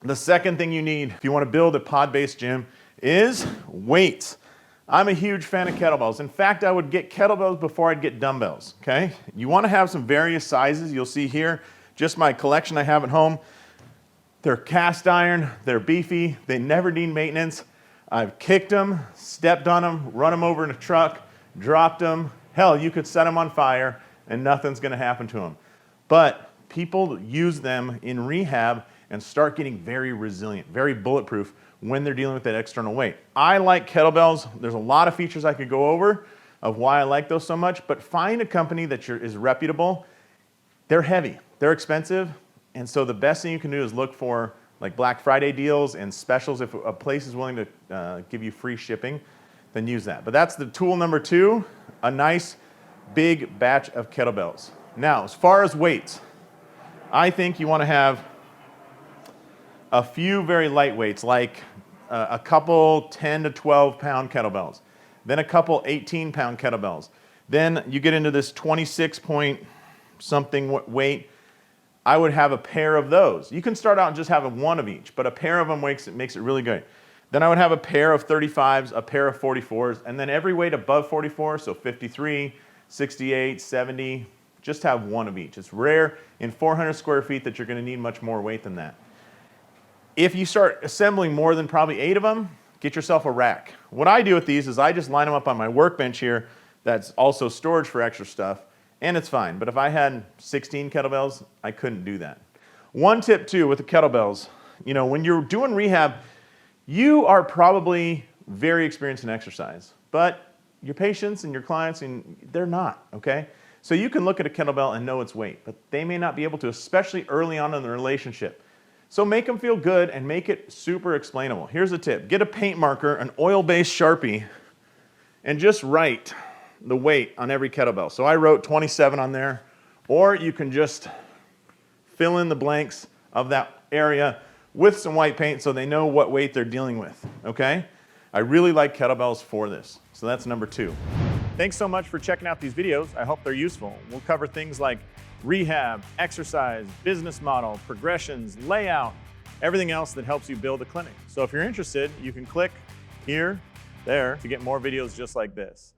The second thing you need if you want to build a pod-based gym is weights. I'm a huge fan of kettlebells. In fact, I would get kettlebells before I'd get dumbbells, okay? You want to have some various sizes. You'll see here, just my collection I have at home. They're cast iron, they're beefy, they never need maintenance. I've kicked them, stepped on them, run them over in a truck, dropped them. Hell, you could set them on fire and nothing's gonna happen to them. But people use them in rehab and start getting very resilient, very bulletproof when they're dealing with that external weight. I like kettlebells. There's a lot of features I could go over of why I like those so much, but find a company that is reputable. They're heavy, they're expensive, and so the best thing you can do is look for like Black Friday deals and specials. If a place is willing to give you free shipping, then use that. But that's the tool number 2, a nice big batch of kettlebells. Now, as far as weights, I think you want to have a few very light weights, like a couple 10 to 12 pound kettlebells, then a couple 18-pound kettlebells. Then you get into this 26 point something weight. I would have a pair of those. You can start out and just having one of each, but a pair of them makes it really good. Then I would have a pair of 35s, a pair of 44s, and then every weight above 44, so 53, 68, 70, just have one of each. It's rare in 400 square feet that you're going to need much more weight than that. If you start assembling more than probably 8 of them, get yourself a rack. What I do with these is I just line them up on my workbench here that's also storage for extra stuff, and it's fine. But if I had 16 kettlebells, I couldn't do that. One tip too with the kettlebells, when you're doing rehab, you are probably very experienced in exercise, but your patients and your clients, they're not, okay? So you can look at a kettlebell and know its weight, but they may not be able to, especially early on in the relationship. So make them feel good and make it super explainable. Here's a tip. Get a paint marker, an oil-based Sharpie, and just write the weight on every kettlebell. So I wrote 27 on there, or you can just fill in the blanks of that area with some white paint so they know what weight they're dealing with, okay? I really like kettlebells for this. So that's number 2. Thanks so much for checking out these videos. I hope they're useful. We'll cover things like rehab, exercise, business model, progressions, layout, everything else that helps you build a clinic. So if you're interested, you can click here, there to get more videos just like this.